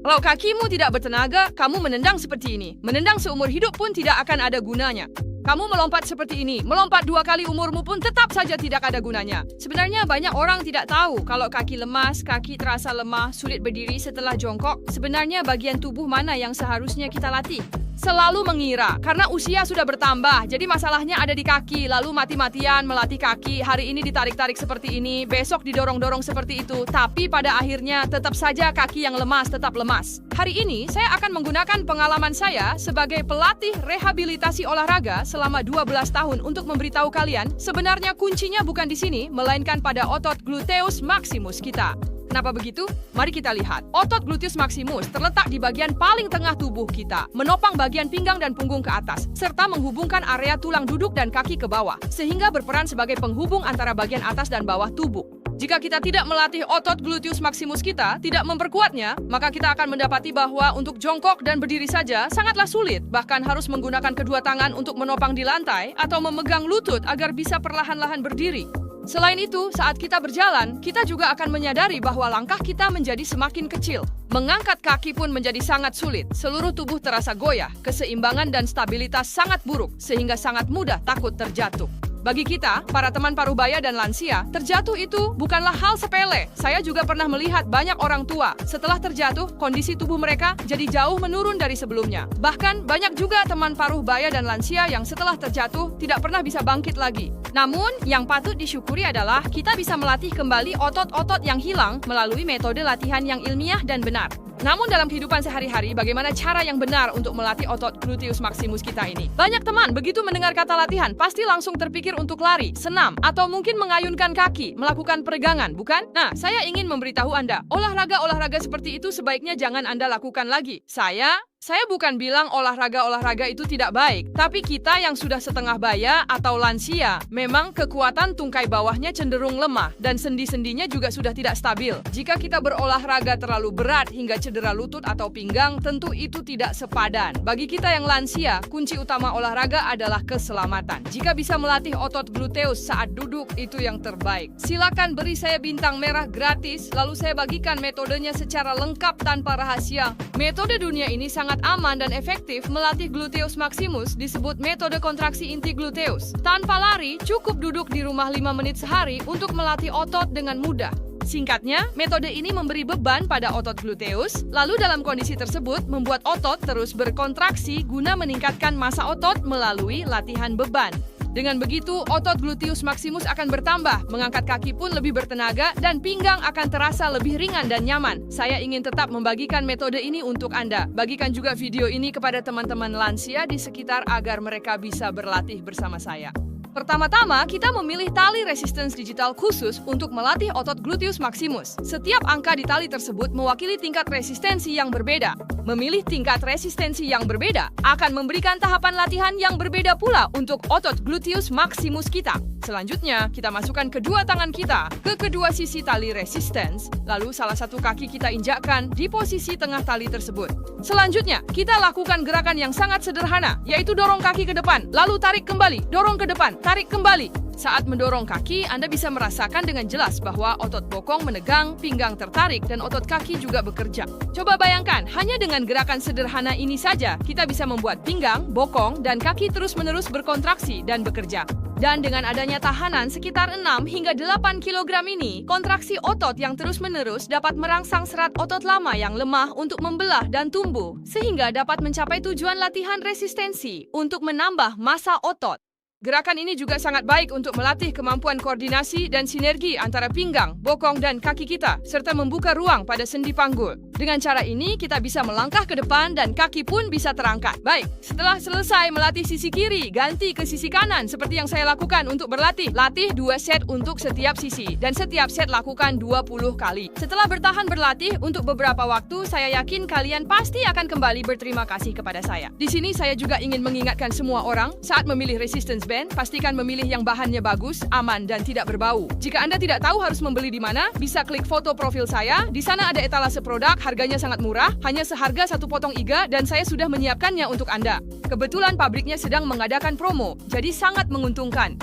Kalau kakimu tidak bertenaga, kamu menendang seperti ini. Menendang seumur hidup pun tidak akan ada gunanya. Kamu melompat seperti ini, melompat 2 kali umurmu pun tetap saja tidak ada gunanya. Sebenarnya banyak orang tidak tahu kalau kaki lemas, kaki terasa lemah, sulit berdiri setelah jongkok. Sebenarnya bagian tubuh mana yang seharusnya kita latih? Selalu mengira, karena usia sudah bertambah, jadi masalahnya ada di kaki, lalu mati-matian melatih kaki, hari ini ditarik-tarik seperti ini, besok didorong-dorong seperti itu, tapi pada akhirnya tetap saja kaki yang lemas tetap lemas. Hari ini, saya akan menggunakan pengalaman saya sebagai pelatih rehabilitasi olahraga selama 12 tahun untuk memberitahu kalian, sebenarnya kuncinya bukan di sini, melainkan pada otot gluteus maximus kita. Kenapa begitu? Mari kita lihat. Otot gluteus maximus terletak di bagian paling tengah tubuh kita, menopang bagian pinggang dan punggung ke atas, serta menghubungkan area tulang duduk dan kaki ke bawah, sehingga berperan sebagai penghubung antara bagian atas dan bawah tubuh. Jika kita tidak melatih otot gluteus maximus kita, tidak memperkuatnya, maka kita akan mendapati bahwa untuk jongkok dan berdiri saja sangatlah sulit, bahkan harus menggunakan kedua tangan untuk menopang di lantai atau memegang lutut agar bisa perlahan-lahan berdiri. Selain itu, saat kita berjalan, kita juga akan menyadari bahwa langkah kita menjadi semakin kecil. Mengangkat kaki pun menjadi sangat sulit. Seluruh tubuh terasa goyah, keseimbangan dan stabilitas sangat buruk, sehingga sangat mudah takut terjatuh. Bagi kita, para teman parubaya dan lansia, terjatuh itu bukanlah hal sepele. Saya juga pernah melihat banyak orang tua. Setelah terjatuh, kondisi tubuh mereka jadi jauh menurun dari sebelumnya. Bahkan, banyak juga teman parubaya dan lansia yang setelah terjatuh tidak pernah bisa bangkit lagi. Namun, yang patut disyukuri adalah kita bisa melatih kembali otot-otot yang hilang melalui metode latihan yang ilmiah dan benar. Namun dalam kehidupan sehari-hari, bagaimana cara yang benar untuk melatih otot gluteus maximus kita ini? Banyak teman begitu mendengar kata latihan, pasti langsung terpikir untuk lari, senam, atau mungkin mengayunkan kaki, melakukan peregangan, bukan? Nah, saya ingin memberitahu Anda, olahraga-olahraga seperti itu sebaiknya jangan Anda lakukan lagi. Saya bukan bilang olahraga-olahraga itu tidak baik, tapi kita yang sudah setengah baya atau lansia, memang kekuatan tungkai bawahnya cenderung lemah dan sendi-sendinya juga sudah tidak stabil. Jika kita berolahraga terlalu berat hingga cedera lutut atau pinggang, tentu itu tidak sepadan. Bagi kita yang lansia, kunci utama olahraga adalah keselamatan. Jika bisa melatih otot gluteus saat duduk, itu yang terbaik. Silakan beri saya bintang merah gratis, lalu saya bagikan metodenya secara lengkap tanpa rahasia. Metode dunia ini sangat aman dan efektif melatih gluteus maximus disebut metode kontraksi inti gluteus. Tanpa lari, cukup duduk di rumah 5 menit sehari untuk melatih otot dengan mudah. Singkatnya, metode ini memberi beban pada otot gluteus, lalu dalam kondisi tersebut membuat otot terus berkontraksi guna meningkatkan massa otot melalui latihan beban. Dengan begitu, otot gluteus maximus akan bertambah, mengangkat kaki pun lebih bertenaga, dan pinggang akan terasa lebih ringan dan nyaman. Saya ingin tetap membagikan metode ini untuk Anda. Bagikan juga video ini kepada teman-teman lansia di sekitar agar mereka bisa berlatih bersama saya. Pertama-tama, kita memilih tali resistance digital khusus untuk melatih otot gluteus maximus. Setiap angka di tali tersebut mewakili tingkat resistensi yang berbeda. Memilih tingkat resistensi yang berbeda akan memberikan tahapan latihan yang berbeda pula untuk otot gluteus maximus kita. Selanjutnya, kita masukkan kedua tangan kita ke kedua sisi tali resistance, lalu salah satu kaki kita injakkan di posisi tengah tali tersebut. Selanjutnya, kita lakukan gerakan yang sangat sederhana, yaitu dorong kaki ke depan, lalu tarik kembali, dorong ke depan, tarik kembali. Saat mendorong kaki, Anda bisa merasakan dengan jelas bahwa otot bokong menegang, pinggang tertarik, dan otot kaki juga bekerja. Coba bayangkan, hanya dengan gerakan sederhana ini saja, kita bisa membuat pinggang, bokong, dan kaki terus-menerus berkontraksi dan bekerja. Dan dengan adanya tahanan sekitar 6 hingga 8 kg ini, kontraksi otot yang terus-menerus dapat merangsang serat otot lama yang lemah untuk membelah dan tumbuh, sehingga dapat mencapai tujuan latihan resistensi untuk menambah massa otot. Gerakan ini juga sangat baik untuk melatih kemampuan koordinasi dan sinergi antara pinggang, bokong, dan kaki kita, serta membuka ruang pada sendi panggul. Dengan cara ini, kita bisa melangkah ke depan dan kaki pun bisa terangkat. Baik, setelah selesai melatih sisi kiri, ganti ke sisi kanan seperti yang saya lakukan untuk berlatih. Latih 2 set untuk setiap sisi, dan setiap set lakukan 20 kali. Setelah bertahan berlatih untuk beberapa waktu, saya yakin kalian pasti akan kembali berterima kasih kepada saya. Di sini saya juga ingin mengingatkan semua orang, saat memilih resistance band, pastikan memilih yang bahannya bagus, aman, dan tidak berbau. Jika Anda tidak tahu harus membeli di mana, bisa klik foto profil saya. Di sana ada etalase produk, harganya sangat murah, hanya seharga 1 potong iga, dan saya sudah menyiapkannya untuk Anda. Kebetulan pabriknya sedang mengadakan promo, jadi sangat menguntungkan.